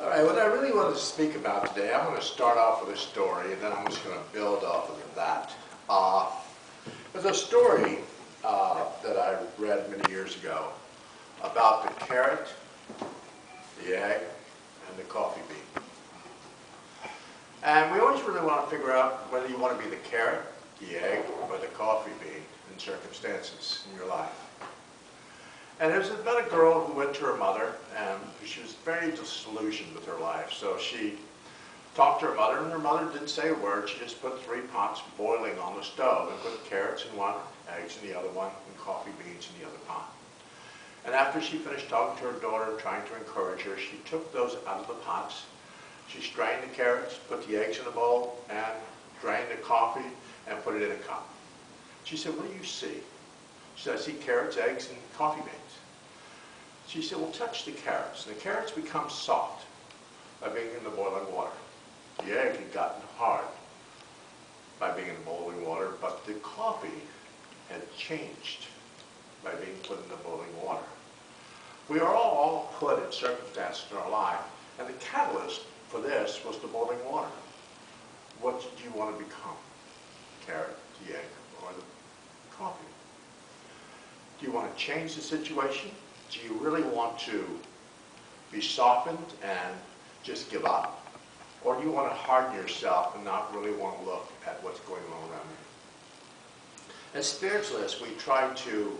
All right, what I really wanted to speak about today, I'm going to start off with a story, and then I'm just going to build off of that. There's a story that I read many years ago about the carrot, the egg, and the coffee bean. And we always really want to figure out whether you want to be the carrot, the egg, or the coffee bean in circumstances in your life. And it was about a girl who went to her mother, and she was very disillusioned with her life. So she talked to her mother, and her mother didn't say a word. She just put 3 pots boiling on the stove and put carrots in one, eggs in the other one, and coffee beans in the other pot. And after she finished talking to her daughter, trying to encourage her, she took those out of the pots. She strained the carrots, put the eggs in a bowl, and drained the coffee and put it in a cup. She said, "What do you see?" She said, "I see carrots, eggs, and coffee beans." She said, "Well, touch the carrots." And the carrots become soft by being in the boiling water. The egg had gotten hard by being in the boiling water, but the coffee had changed by being put in the boiling water. We are all put in circumstances in our life, and the catalyst for this was the boiling water. What did you want to become? Carrot, the egg, or the coffee? Do you want to change the situation? Do you really want to be softened and just give up? Or do you want to harden yourself and not really want to look at what's going on around you? As spiritualists, we try to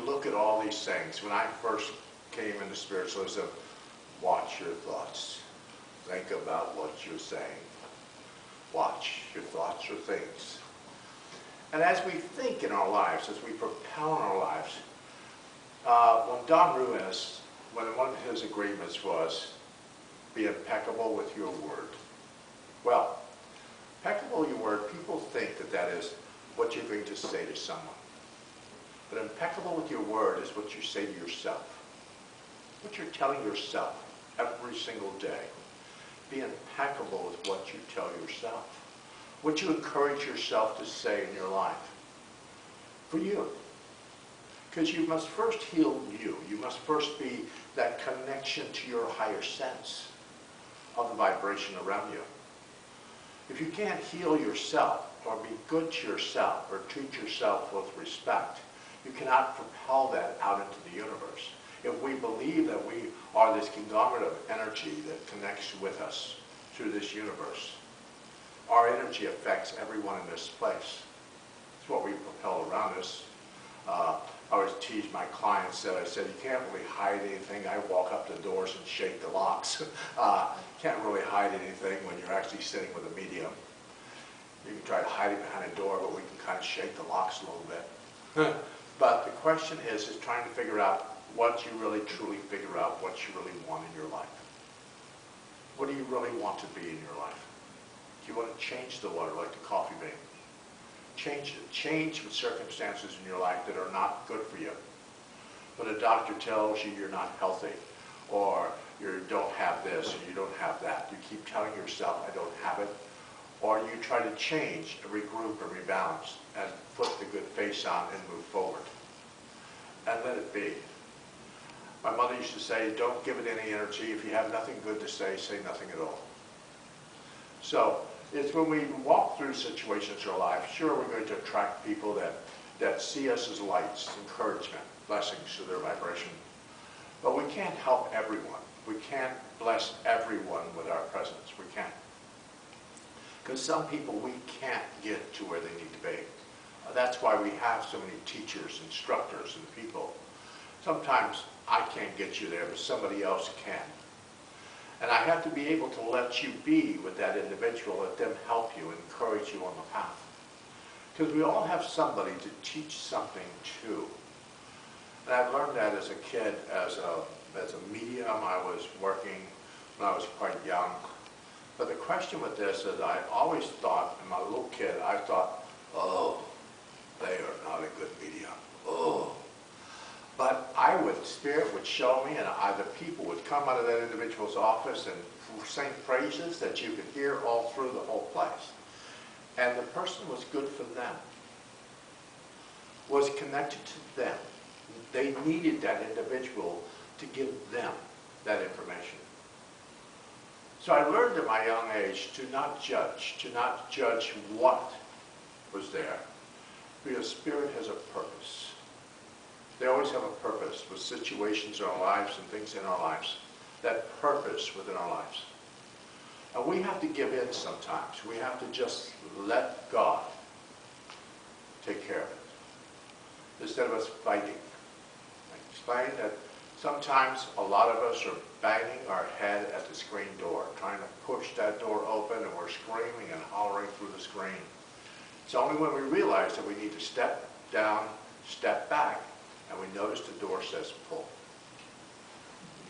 look at all these things. When I first came into spiritualism, watch your thoughts. Think about what you're saying. Watch your thoughts or things. And as we think in our lives, as we propel in our lives, when Don Ruiz, one of his agreements was, be impeccable with your word. Well, impeccable with your word, people think that that is what you're going to say to someone. But impeccable with your word is what you say to yourself. What you're telling yourself every single day. Be impeccable with what you tell yourself. What you encourage yourself to say in your life. For you. Because you must first heal you. You must first be that connection to your higher sense of the vibration around you. If you can't heal yourself or be good to yourself or treat yourself with respect, you cannot propel that out into the universe. If we believe that we are this conglomerate of energy that connects with us through this universe, our energy affects everyone in this place. It's what we propel around us. I always tease my clients that I said, you can't really hide anything. I walk up to doors and shake the locks. Can't really hide anything when you're actually sitting with a medium. You can try to hide it behind a door, but we can kind of shake the locks a little bit. But the question is trying to figure out what you really truly figure out, what you really want in your life. What do you really want to be in your life? Do you want to change the water like the coffee bean? Change it. Change the circumstances in your life that are not good for you. When a doctor tells you you're not healthy, or you don't have this, or you don't have that, you keep telling yourself, I don't have it, or you try to change, regroup, and rebalance, and put the good face on and move forward. And let it be. My mother used to say, don't give it any energy. If you have nothing good to say nothing at all. So, it's when we walk through situations in our life, sure, we're going to attract people that see us as lights, encouragement, blessings to their vibration. But we can't help everyone. We can't bless everyone with our presence. We can't. Because some people we can't get to where they need to be. That's why we have so many teachers, instructors, and people. Sometimes I can't get you there, but somebody else can. And I have to be able to let you be with that individual, let them help you, encourage you on the path. Because we all have somebody to teach something to. And I've learned that as a kid, as a medium. I was working when I was quite young. But the question with this is I always thought, in my little kid, I thought, oh, they are not a good medium. Oh. But Spirit would show me, and either people would come out of that individual's office and sing praises that you could hear all through the whole place. And the person was good for them, was connected to them. They needed that individual to give them that information. So I learned at my young age to not judge what was there, because Spirit has a purpose. They always have a purpose with situations in our lives and things in our lives. That purpose within our lives. And we have to give in sometimes. We have to just let God take care of it, instead of us fighting. I explained that sometimes a lot of us are banging our head at the screen door, trying to push that door open, and we're screaming and hollering through the screen. It's only when we realize that we need to step down, step back, and we notice the door says pull.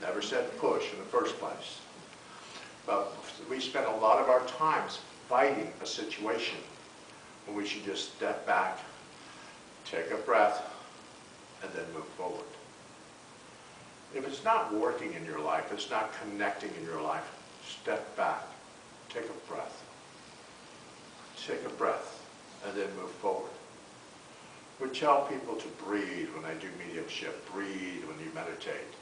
Never said push in the first place. But we spend a lot of our times fighting a situation when we should just step back, take a breath, and then move forward. If it's not working in your life, it's not connecting in your life, step back, take a breath. Take a breath, and then move forward. We tell people to breathe when they do mediumship, breathe when you meditate.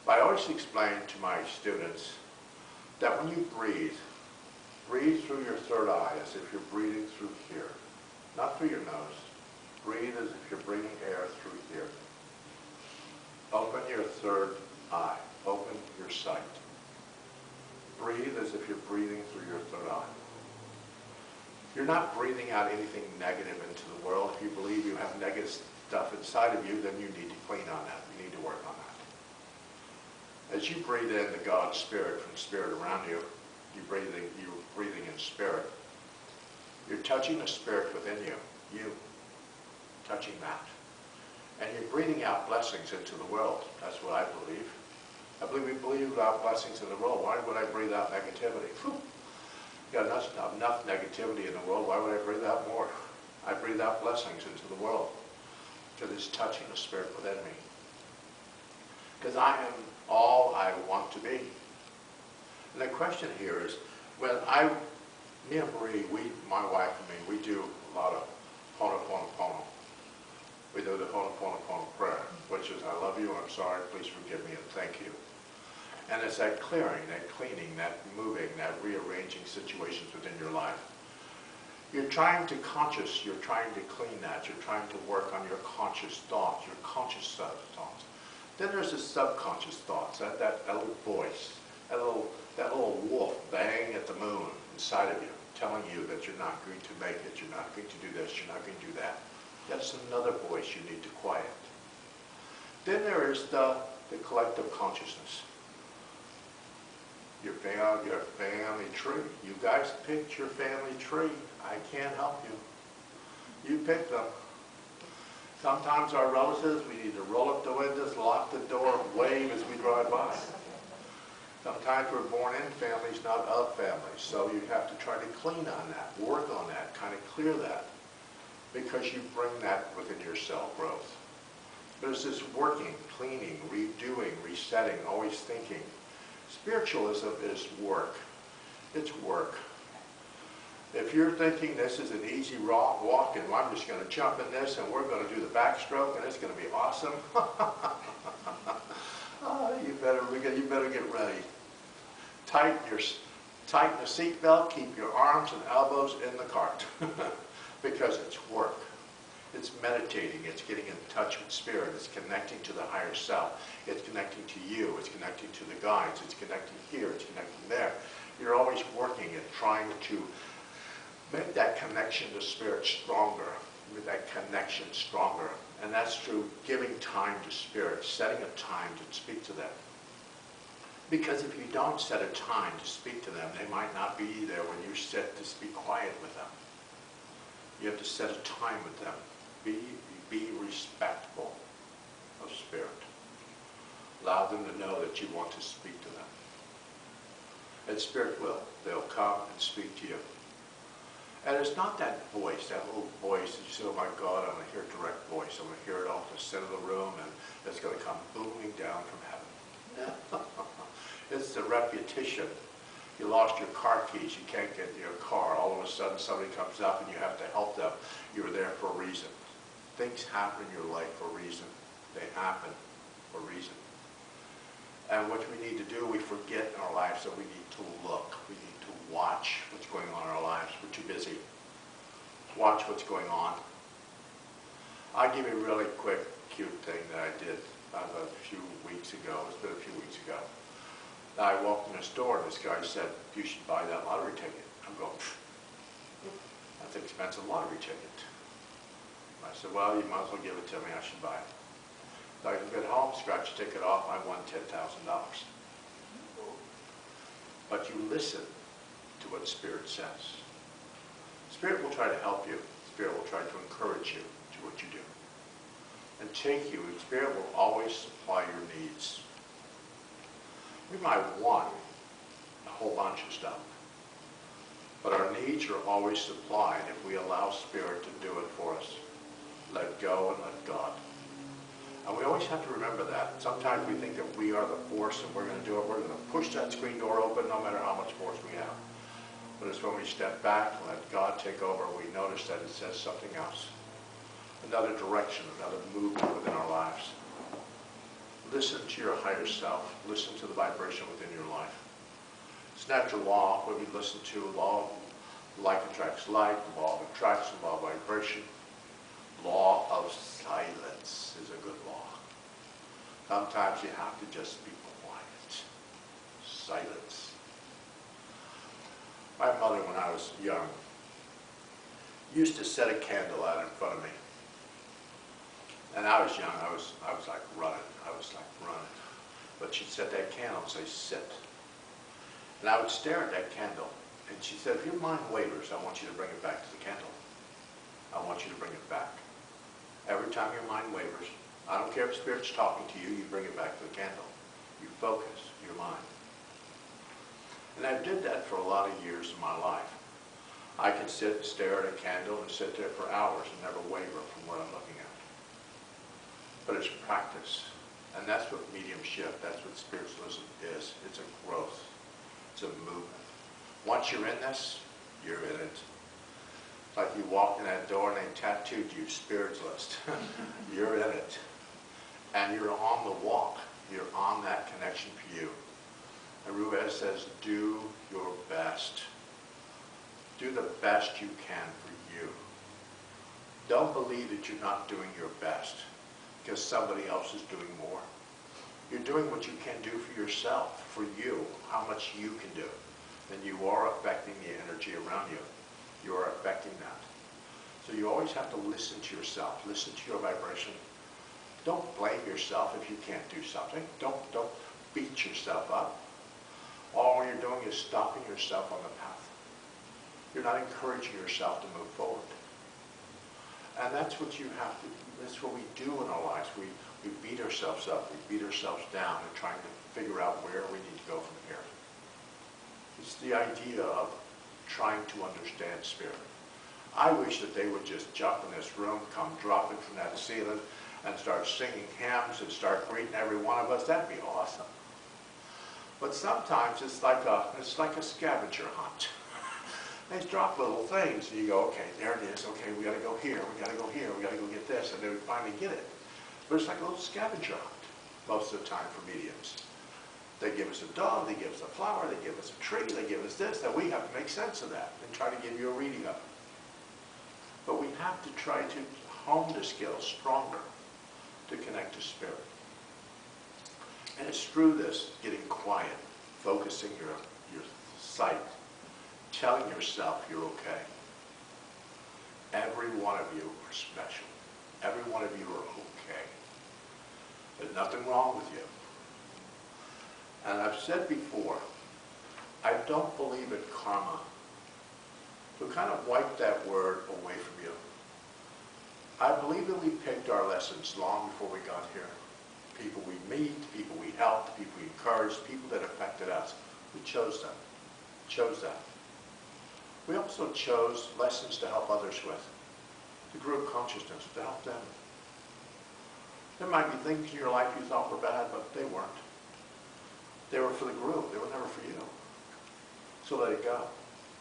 But I always explain to my students that when you breathe, breathe through your third eye as if you're breathing through here. Not through your nose. Breathe as if you're breathing air through here. Open your third eye. Open your sight. Breathe as if you're breathing through your third eye. You're not breathing out anything negative into the world. If you believe you have negative stuff inside of you, then you need to clean on that. You need to work on that. As you breathe in the God Spirit from Spirit around you, you're breathing in Spirit. You're touching the Spirit within you. You. Touching that. And you're breathing out blessings into the world. That's what I believe. I believe we believe about blessings in the world. Why would I breathe out negativity? Yeah, that's not enough negativity in the world. Why would I breathe out more? I breathe out blessings into the world because it's touching the Spirit within me. Because I am all I want to be. And the question here is, when me and Marie, my wife and me, we do a lot of Ho'oponopono. We do the Ho'oponopono prayer, which is, I love you, I'm sorry, please forgive me, and thank you. And it's that clearing, that cleaning, that moving, that rearranging situations within your life. You're trying to clean that. You're trying to work on your conscious thoughts, your conscious thoughts. Then there's the subconscious thoughts, that little voice, that little wolf banging at the moon inside of you, telling you that you're not going to make it, you're not going to do this, you're not going to do that. That's another voice you need to quiet. Then there is the collective consciousness. Your family tree. You guys picked your family tree. I can't help you. You picked them. Sometimes our relatives, we need to roll up the windows, lock the door, wave as we drive by. Sometimes we're born in families, not of families. So you have to try to clean on that, work on that, kind of clear that, because you bring that within your cell growth. There's this working, cleaning, redoing, resetting, always thinking. Spiritualism is work. It's work. If you're thinking this is an easy walk and I'm just going to jump in this and we're going to do the backstroke and it's going to be awesome, you better get ready. Tighten the seatbelt, keep your arms and elbows in the cart because it's work. It's meditating, it's getting in touch with Spirit, it's connecting to the higher self, it's connecting to you, it's connecting to the guides, it's connecting here, it's connecting there. You're always working at trying to make that connection to Spirit stronger, make that connection stronger. And that's through giving time to Spirit, setting a time to speak to them. Because if you don't set a time to speak to them, they might not be there when you sit to speak quiet with them. You have to set a time with them. Be respectful of Spirit. Allow them to know that you want to speak to them. And Spirit will. They'll come and speak to you. And it's not that voice, that little voice that you say, oh my God, I'm going to hear a direct voice. I'm going to hear it off the center of the room and it's going to come booming down from heaven. It's the repetition. You lost your car keys, you can't get in your car. All of a sudden somebody comes up and you have to help them. You're there for a reason. Things happen in your life for a reason. They happen for a reason. And what we need to do, we forget in our lives that we need to look. We need to watch what's going on in our lives. We're too busy. Watch what's going on. I'll give you a really quick, cute thing that I did a few weeks ago. It's been a few weeks ago. I walked in a store and this guy said, you should buy that lottery ticket. I'm going, that's an expensive lottery ticket. I said, well, you might as well give it to me. I should buy it. So I can get home, scratch the ticket off, I won $10,000. But you listen to what Spirit says. Spirit will try to help you. Spirit will try to encourage you to what you do. And take you, and Spirit will always supply your needs. We might want a whole bunch of stuff, but our needs are always supplied if we allow Spirit to do it for us. Let go and let God. And we always have to remember that. Sometimes we think that we are the force and we're going to do it. We're going to push that screen door open no matter how much force we have. But it's when we step back and let God take over, we notice that it says something else. Another direction, another movement within our lives. Listen to your higher self. Listen to the vibration within your life. It's natural law when we listen to law of like attracts like, law of attraction, law of vibration. Law of silence is a good law. Sometimes you have to just be quiet. Silence. My mother, when I was young, used to set a candle out in front of me. And I was young, I was like running. But she'd set that candle and say, sit. And I would stare at that candle. And she said, if your mind wavers, I want you to bring it back to the candle. I want you to bring it back. Every time your mind wavers, I don't care if Spirit's talking to you, you bring it back to the candle. You focus your mind. And I did that for a lot of years of my life. I could sit and stare at a candle and sit there for hours and never waver from what I'm looking at. But it's practice. And that's what mediumship, that's what spiritualism is. It's a growth. It's a movement. Once you're in this, you're in it. It's like you walked in that door and they tattooed you, spiritualist. You're in it. And you're on the walk. You're on that connection for you. And Ruiz says, do your best. Do the best you can for you. Don't believe that you're not doing your best because somebody else is doing more. You're doing what you can do for yourself, for you, how much you can do. And you are affecting the energy around you. You are affecting that. So you always have to listen to yourself, listen to your vibration. Don't blame yourself if you can't do something. Don't beat yourself up. All you're doing is stopping yourself on the path. You're not encouraging yourself to move forward. And that's what you have to, that's what we do in our lives. We beat ourselves up, we beat ourselves down and trying to figure out where we need to go from here. It's the idea of trying to understand Spirit. I wish that they would just jump in this room, come dropping from that ceiling, and start singing hymns and start greeting every one of us. That'd be awesome. But sometimes it's like a scavenger hunt. They drop little things, and you go, okay, there it is. Okay, we got to go here. We got to go here. We got to go get this, and then we finally get it. But it's like a little scavenger hunt most of the time for mediums. They give us a dog, they give us a flower, they give us a tree, they give us this, and we have to make sense of that and try to give you a reading of it. But we have to try to hone the skills stronger to connect to Spirit. And it's through this, getting quiet, focusing your sight, telling yourself you're okay. Every one of you are special. Every one of you are okay. There's nothing wrong with you. And I've said before, I don't believe in karma. So kind of wipe that word away from you. I believe that we picked our lessons long before we got here. People we meet, people we helped, people we encouraged, people that affected us. We chose them. Chose that. We also chose lessons to help others with. The group consciousness, to help them. There might be things in your life you thought were bad, but they weren't. They were for the group. They were never for you. So let it go.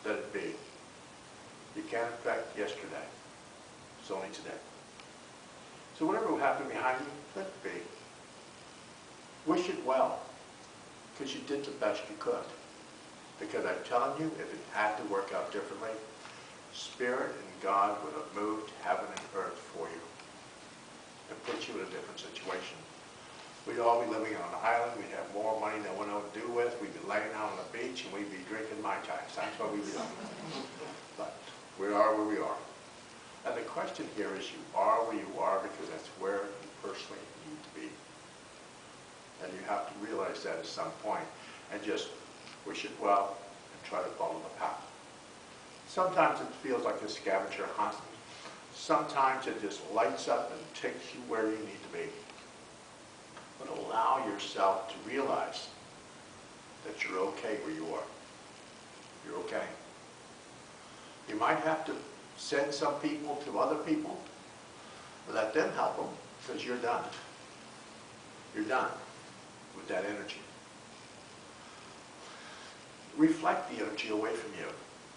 Let it be. You can't affect yesterday. It's only today. So whatever happened behind you, let it be. Wish it well. because you did the best you could. Because I'm telling you, if it had to work out differently, Spirit and God would have moved heaven and earth for you and put you in a different situation. We'd all be living on an island. We'd have more money than we know what to do with. We'd be laying out on the beach and we'd be drinking Mai Tais. That's what we'd be doing. But we are where we are. And the question here is, you are where you are because that's where you personally need to be. And you have to realize that at some point and just wish it well and try to follow the path. Sometimes it feels like a scavenger hunt. Sometimes it just lights up and takes you where you need to be. But allow yourself to realize that you're okay where you are. You're okay. You might have to send some people to other people. Let them help them because you're done. You're done with that energy. Reflect the energy away from you.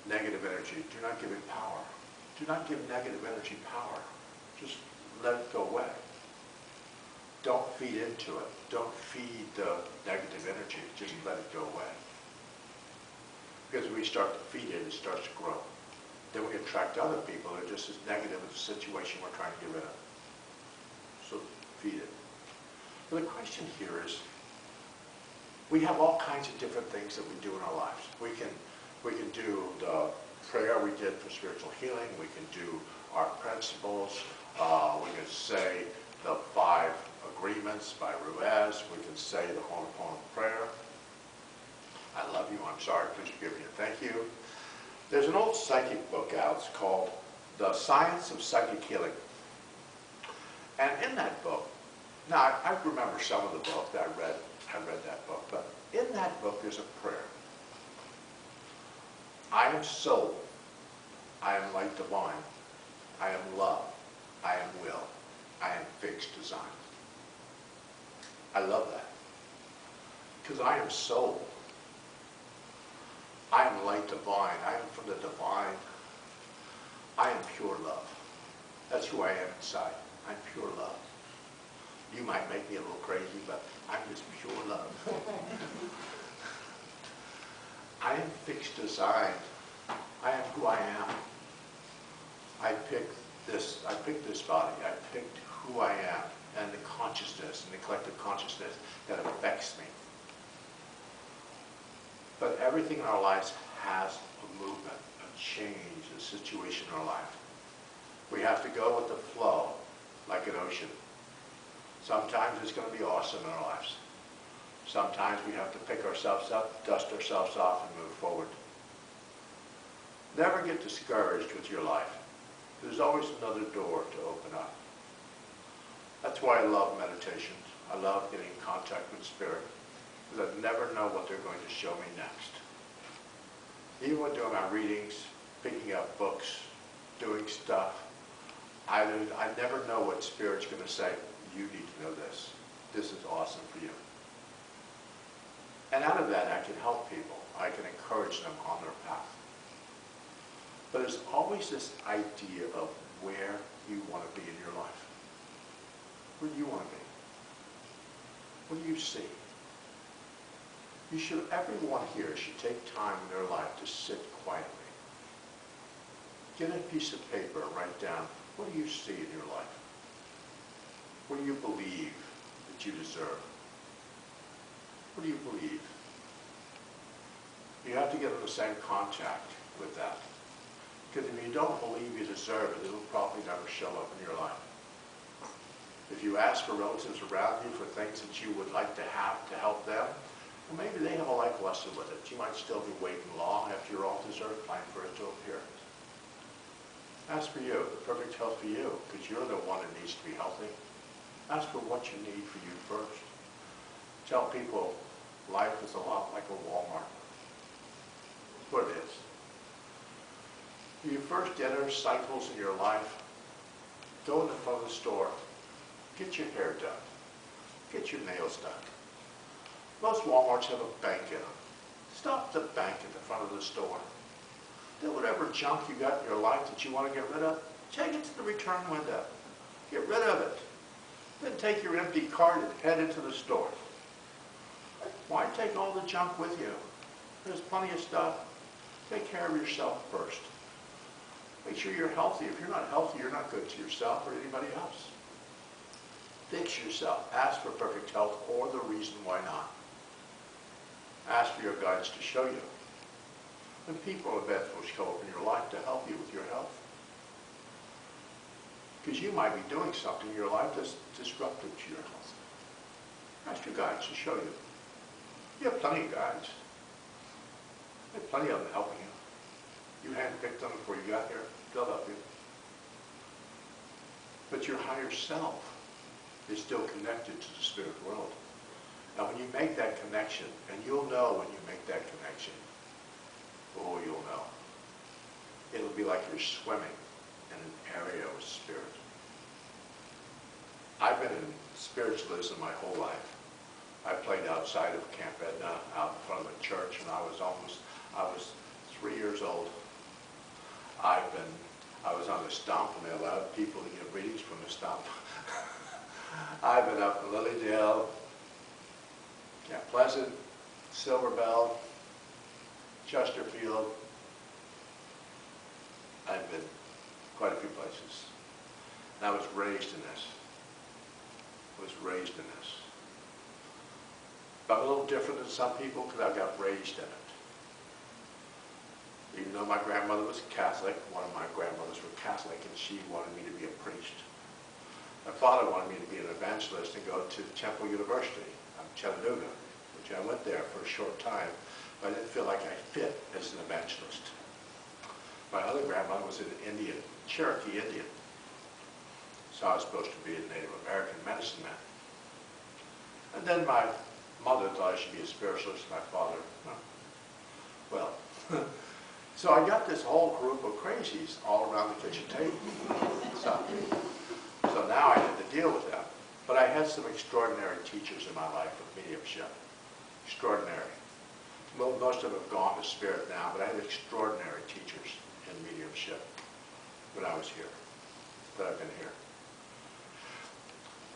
Negative energy. Do not give it power. Do not give negative energy power. Just let it go away. Don't feed into it. Don't feed the negative energy. Just let it go away. Because when we start to feed it, it starts to grow. Then we attract other people that are just as negative as the situation we're trying to get rid of. So feed it. But the question here is, we have all kinds of different things that we do in our lives. We can do the prayer we did for spiritual healing. We can do our principles. We can say the 5 agreements by Ruiz. We can say the Ho'oponopono prayer. I love you. I'm sorry. Please forgive me. Thank you. There's an old psychic book out. It's called The Science of Psychic Healing. And in that book, now I remember some of the book that I read that book, but in that book there's a prayer. I am soul. I am light divine. I am love. I am will. I am fixed design. I love that. Because I am soul. I am light divine. I am from the divine. I am pure love. That's who I am inside. I'm pure love. You might make me a little crazy, but I'm just pure love. I am fixed design. I am who I am. I picked this body. I picked who I am and the consciousness and the collective consciousness that affects me. But everything in our lives has a movement, a change, a situation in our life. We have to go with the flow like an ocean. Sometimes it's going to be awesome in our lives. Sometimes we have to pick ourselves up, dust ourselves off, and move forward. Never get discouraged with your life. There's always another door to open up. That's why I love meditations. I love getting in contact with Spirit, because I never know what they're going to show me next. Even when doing my readings, picking up books, doing stuff, I never know what Spirit's going to say. You need to know this. This is awesome for you. And out of that, I can help people. I can encourage them on their path. But there's always this idea of where you want to be in your life. Where do you want to be? What do you see? Everyone here should take time in their life to sit quietly. Get a piece of paper and write down, what do you see in your life? What do you believe that you deserve? What do you believe? You have to get in the same contact with that. Because if you don't believe you deserve it, it'll probably never show up in your life. If you ask for relatives around you for things that you would like to have to help them, well, maybe they have a life lesson with it. You might still be waiting long after you're off this earth plane for it to appear. Ask for you, the perfect health for you, because you're the one that needs to be healthy. Ask for what you need for you first. Tell people life is a lot like a Walmart. That's what it is. When you first enter cycles in your life, go in the front of the store. Get your hair done. Get your nails done. Most Walmarts have a bank in them. Stop the bank at the front of the store. Then whatever junk you got in your life that you want to get rid of, take it to the return window. Get rid of it. Then take your empty cart and head into the store. Why take all the junk with you? There's plenty of stuff. Take care of yourself first. Make sure you're healthy. If you're not healthy, you're not good to yourself or anybody else. Fix yourself. Ask for perfect health or the reason why not. Ask for your guides to show you. And people of events will show up in your life to help you with your health. Because you might be doing something in your life that's disruptive to your health. Ask your guides to show you. You have plenty of guides. You have plenty of them helping you. You handpicked them before you got here. They'll help you. But your higher self is still connected to the spirit world. Now when you make that connection, and you'll know when you make that connection, oh, you'll know. It'll be like you're swimming in an area of spirit. I've been in spiritualism my whole life. I played outside of Camp Edna, out in front of a church, and I was 3 years old. I was on the stump, and they allowed people to give readings from the stump. I've been up in Lilydale, Camp Pleasant, Silver Bell, Chesterfield. I've been quite a few places. And I was raised in this. But I'm a little different than some people because I got raised in it. Even though my grandmother was Catholic, one of my grandmothers were Catholic, and she wanted me to be a priest. My father wanted me to be an evangelist and go to Temple University in Chattanooga, which I went there for a short time, but I didn't feel like I fit as an evangelist. My other grandmother was an Indian, Cherokee Indian. So I was supposed to be a Native American medicine man. And then my mother thought I should be a spiritualist, my father, well, so I got this whole group of crazies all around the kitchen table. So now I had to deal with them. But I had some extraordinary teachers in my life with mediumship. Extraordinary. Well, most of them have gone to spirit now, but I had extraordinary teachers in mediumship when I was here, that I've been here.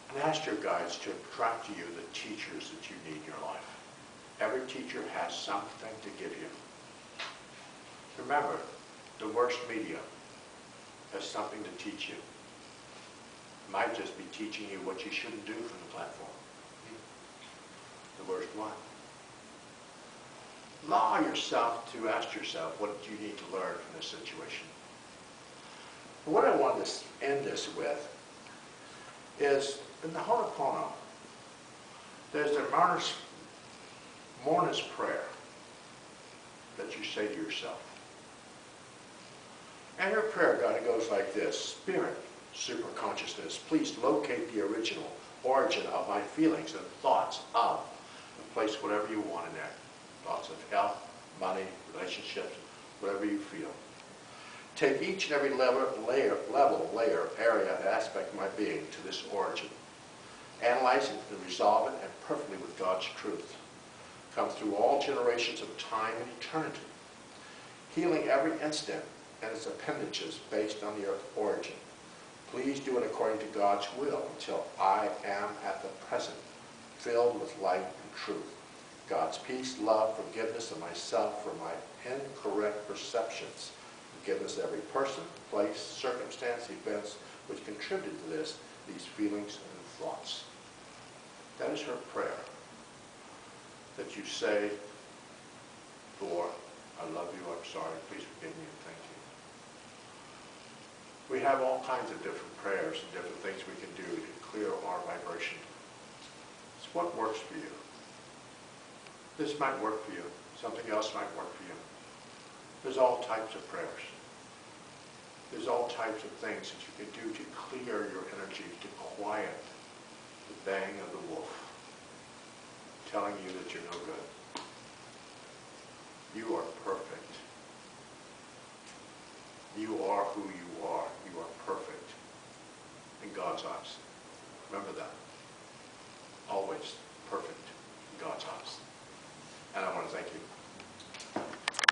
And ask your guides to attract to you the teachers that you need in your life. Every teacher has something to give you. Remember, the worst medium has something to teach you. It might just be teaching you what you shouldn't do from the platform. The worst one. Allow yourself to ask yourself, what do you need to learn from this situation? And what I want to end this with is, in the Ho'oponopono, there's a mourner's prayer that you say to yourself. And your prayer kind of goes like this: Spirit, superconsciousness, please locate the original origin of my feelings and thoughts of, and place whatever you want in there. Thoughts of health, money, relationships, whatever you feel. Take each and every layer, area, aspect of my being to this origin. Analyze it and resolve it, and perfectly with God's truth. Come through all generations of time and eternity, healing every instant and its appendages based on the earth origin. Please do it according to God's will until I am at the present filled with light and truth. God's peace, love, forgiveness of myself for my incorrect perceptions. Forgiveness of every person, place, circumstance, events which contributed to these feelings and thoughts. That is her prayer that you say for, I love you, I'm sorry, please forgive me, and thank you. We have all kinds of different prayers and different things we can do to clear our vibration. It's what works for you. This might work for you. Something else might work for you. There's all types of prayers. There's all types of things that you can do to clear your energy, to quiet the bang of the wolf telling you that you're no good. You are perfect. You are who you are. You are perfect in God's eyes. Remember that. Always.